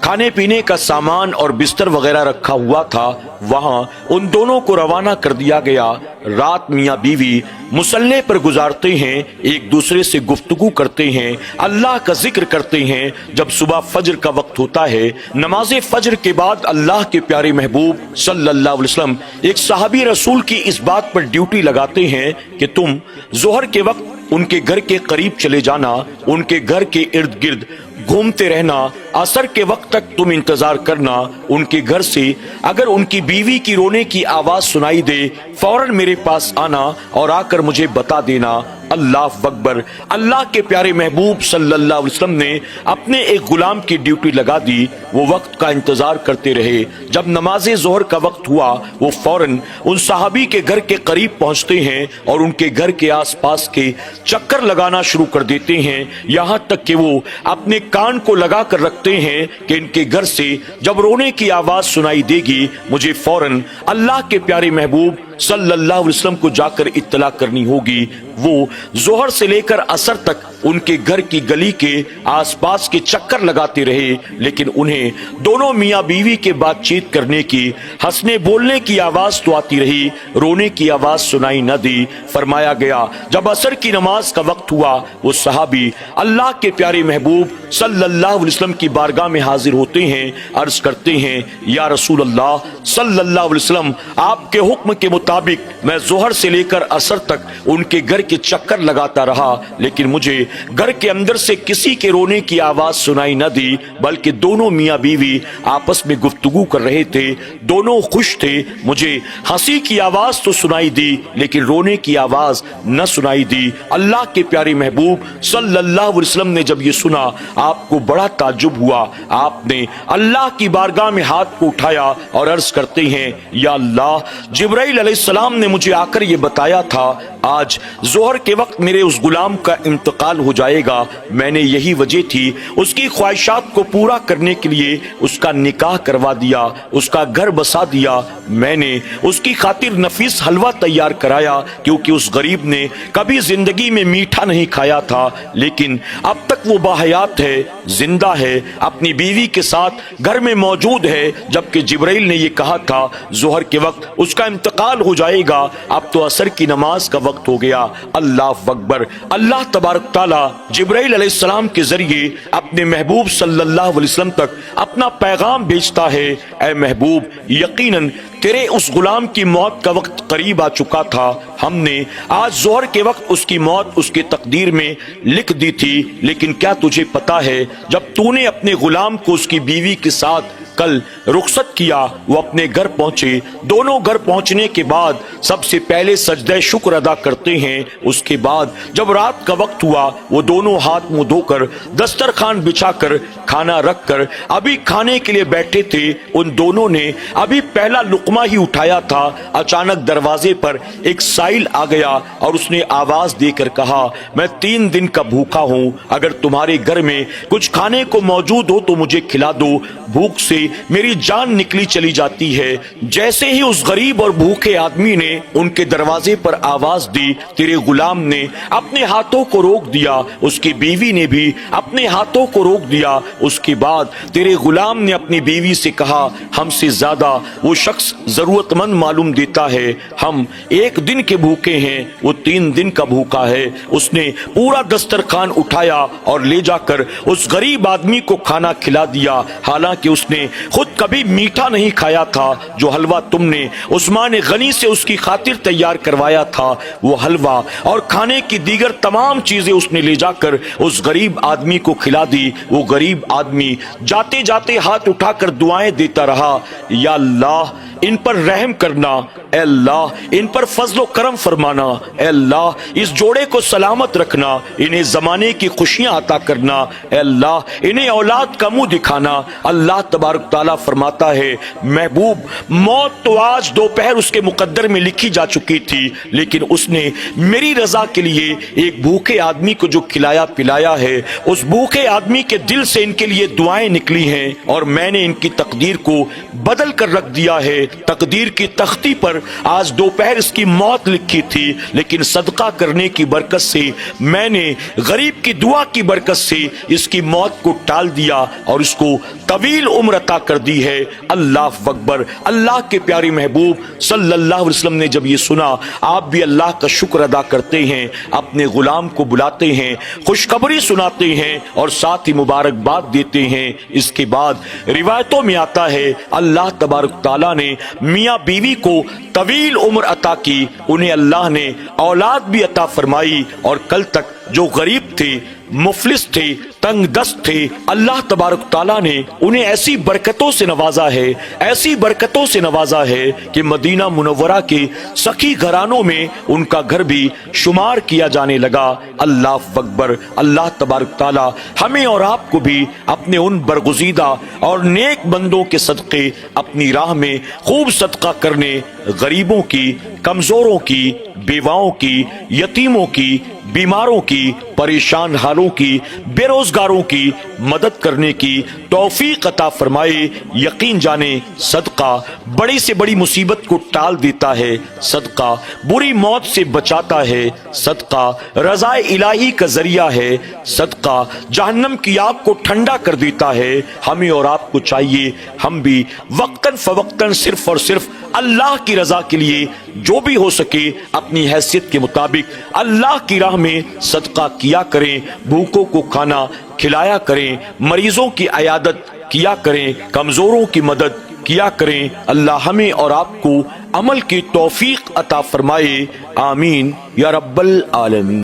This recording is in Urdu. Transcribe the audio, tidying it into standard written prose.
کھانے پینے کا سامان اور بستر وغیرہ رکھا ہوا تھا وہاں ان دونوں کو روانہ کر دیا گیا۔ رات میاں بیوی مصلے پر گزارتے ہیں، ایک دوسرے سے گفتگو کرتے ہیں، اللہ کا ذکر کرتے ہیں۔ جب صبح فجر کا وقت ہوتا ہے، نماز فجر کے بعد اللہ کے پیارے محبوب صلی اللہ علیہ وسلم ایک صحابی رسول کی اس بات پر ڈیوٹی لگاتے ہیں کہ تم ظہر کے وقت ان کے گھر کے قریب چلے جانا، ان کے گھر کے ارد گرد گھومتے رہنا، عصر کے وقت تک تم انتظار کرنا، ان کے گھر سے اگر ان کی بیوی کی رونے کی آواز سنائی دے فوراً میرے پاس آنا اور آ کر مجھے بتا دینا۔ اللہ اکبر۔ اللہ کے پیارے محبوب صلی اللہ علیہ وسلم نے اپنے ایک غلام کی ڈیوٹی لگا دی، وہ وقت کا انتظار کرتے رہے۔ جب نماز ظہر کا وقت ہوا وہ فوراً ان صحابی کے گھر کے قریب پہنچتے ہیں اور ان کے گھر کے آس پاس کے چکر لگانا شروع کر دیتے ہیں، یہاں تک کہ وہ اپنے کان کو لگا کر رکھتے ہیں کہ ان کے گھر سے جب رونے کی آواز سنائی دے گی مجھے فوراً اللہ کے پیارے محبوب صلی اللہ علیہ وسلم کو جا کر اطلاع کرنی ہوگی۔ وہ ظہر سے لے کر عصر تک ان کے گھر کی گلی کے آس پاس کے چکر لگاتے رہے، لیکن انہیں دونوں میاں بیوی کے بات چیت کرنے کی، ہنسنے بولنے کی آواز تو آتی رہی، رونے کی آواز سنائی نہ دی۔ فرمایا گیا جب عصر کی نماز کا وقت ہوا وہ صحابی اللہ کے پیارے محبوب صلی اللہ علیہ وسلم کی بارگاہ میں حاضر ہوتے ہیں، عرض کرتے ہیں یا رسول اللہ صلی اللہ علیہ وسلم، آپ کے حکم کے مطابق میں ظہر سے لے کر عصر تک ان کے گھر کے چکر لگاتا رہا، لیکن مجھے گھر کے اندر سے کسی کے رونے کی آواز سنائی نہ دی، بلکہ دونوں میاں بیوی آپس میں گفتگو کر رہے تھے، دونوں خوش تھے۔ مجھے ہنسی کی آواز تو سنائی دی لیکن رونے کی آواز نہ سنائی دی۔ اللہ کے پیارے محبوب صلی اللہ علیہ وسلم نے جب یہ سنا آپ کو بڑا تعجب ہوا، آپ نے اللہ کی بارگاہ میں ہاتھ کو اٹھایا اور عرض کرتے ہیں یا اللہ، جبرائیل علیہ السلام نے مجھے آ کر یہ بتایا تھا آج ظہر کے وقت میرے اس غلام کا انتقال ہو جائے گا، میں نے یہی وجہ تھی اس کی خواہشات کو پورا کرنے کے لیے اس کا نکاح کروا دیا، اس کا گھر بسا دیا، میں نے اس کی خاطر نفیس حلوہ تیار کرایا کیونکہ اس غریب نے کبھی زندگی میں میٹھا نہیں کھایا تھا، لیکن اب تک وہ باحیات ہے، زندہ ہے، اپنی بیوی کے ساتھ گھر میں موجود ہے، جبکہ جبرائیل نے یہ کہا تھا ظہر کے وقت اس کا انتقال ہو جائے گا، اب تو عصر کی نماز کا وقت ہو گیا۔ اللہ اکبر۔ اللہ تبارک تعالیٰ جبرائیل علیہ السلام کے ذریعے اپنے محبوب صلی اللہ علیہ وسلم تک اپنا پیغام بھیجتا ہے، اے محبوب یقیناً تیرے اس غلام کی موت کا وقت قریب آ چکا تھا، ہم نے آج ظہر کے وقت اس کی موت اس کی تقدیر میں لکھ دی تھی، لیکن کیا تجھے پتا ہے جب تو نے اپنے غلام کو اس کی بیوی کے ساتھ کل رخصت کیا وہ اپنے گھر پہنچے، دونوں گھر پہنچنے کے بعد سب سے پہلے سجدہ شکر ادا کرتے ہیں، اس کے بعد جب رات کا وقت ہوا وہ دونوں ہاتھ منہ دھو کر دسترخوان بچھا کر کھانا رکھ کر ابھی کھانے کے لیے بیٹھے تھے، ان دونوں نے ابھی پہلا لقمہ ہی اٹھایا تھا، اچانک دروازے پر ایک سائل آ گیا اور اس نے آواز دے کر کہا میں 3 دن کا بھوکا ہوں، اگر تمہارے گھر میں کچھ کھانے کو موجود ہو تو مجھے کھلا دو، بھوک سے میری جان نکلی چلی جاتی ہے۔ جیسے ہی اس غریب اور بھوکے آدمی نے ان کے دروازے پر آواز دی تیرے غلام نے اپنے ہاتھوں کو روک دیا، اس کی بیوی نے بھی اپنے ہاتھوں کو روک دیا، اس کے بعد تیرے غلام نے اپنی بیوی سے کہا ہم سے زیادہ وہ شخص ضرورت مند معلوم دیتا ہے، ہم 1 دن کے بھوکے ہیں، وہ 3 دن کا بھوکا ہے۔ اس نے پورا دسترخوان اٹھایا اور لے جا کر اس غریب آدمی کو کھانا کھلا دیا، حالانکہ اس نے خود کبھی میٹھا نہیں کھایا تھا، جو حلوہ تم نے عثمان غنی سے اس کی خاطر تیار کروایا تھا وہ حلوہ اور کھانے کی دیگر تمام چیزیں اس نے لے جا کر اس غریب آدمی کو کھلا دی۔ وہ غریب آدمی جاتے جاتے ہاتھ اٹھا کر دعائیں دیتا رہا، یا اللہ ان پر رحم کرنا، اے اللہ ان پر فضل و کرم فرمانا، اے اللہ اس جوڑے کو سلامت رکھنا، انہیں زمانے کی خوشیاں عطا کرنا، اے اللہ انہیں اولاد کا منہ دکھانا۔ اللہ تبارک تعالیٰ فرماتا ہے محبوب موت تو آج دوپہر اس کے مقدر میں لکھی جا چکی تھی، لیکن اس نے میری رضا کے لیے ایک بھوکے آدمی کو جو کھلایا پلایا ہے، اس بھوکے آدمی کے دل سے ان کے لیے دعائیں نکلی ہیں اور میں نے ان کی تقدیر کو بدل کر رکھ دیا ہے، تقدیر کی تختی پر آج دوپہر اس کی موت لکھی تھی، لیکن صدقہ کرنے کی برکت سے میں نے غریب کی دعا کی برکت سے اس کی موت کو ٹال دیا اور اس کو طویل عمر عطا کر دی ہے۔ اللہ اکبر۔ اللہ کے پیارے محبوب صلی اللہ علیہ وسلم نے جب یہ سنا، آپ بھی اللہ کا شکر ادا کرتے ہیں، اپنے غلام کو بلاتے ہیں، خوشخبری سناتے ہیں اور ساتھ ہی مبارکباد دیتے ہیں۔ اس کے بعد روایتوں میں آتا ہے اللہ تبارک تعالیٰ نے میاں بیوی کو طویل عمر عطا کی، انہیں اللہ نے اولاد بھی عطا فرمائی، اور کل تک جو غریب تھے، مفلس تھے، تنگ دست تھے، اللہ تبارک تعالیٰ نے انہیں ایسی برکتوں سے نوازا ہے، ایسی برکتوں سے نوازا ہے کہ مدینہ منورہ کے سخی گھرانوں میں ان کا گھر بھی شمار کیا جانے لگا۔ اللہ اکبر۔ اللہ تبارک تعالیٰ ہمیں اور آپ کو بھی اپنے ان برگزیدہ اور نیک بندوں کے صدقے اپنی راہ میں خوب صدقہ کرنے، غریبوں کی، کمزوروں کی، بیواؤں کی، یتیموں کی، بیماروں کی، پریشان حالوں کی، بے روزگاروں کی مدد کرنے کی توفیق عطا فرمائے۔ یقین جانے صدقہ بڑی سے بڑی مصیبت کو ٹال دیتا ہے، صدقہ بری موت سے بچاتا ہے، صدقہ رضا الہی کا ذریعہ ہے، صدقہ جہنم کی آگ کو ٹھنڈا کر دیتا ہے۔ ہمیں اور آپ کو چاہیے ہم بھی وقتاً فوقتاً صرف اور صرف اللہ کی رضا کے لیے جو بھی ہو سکے اپنی حیثیت کے مطابق اللہ کی راہ میں صدقہ کیا کریں، بھوکوں کو کھانا کھلایا کریں، مریضوں کی عیادت کیا کریں، کمزوروں کی مدد کیا کریں۔ اللہ ہمیں اور آپ کو عمل کی توفیق عطا فرمائے، آمین یا رب العالمین۔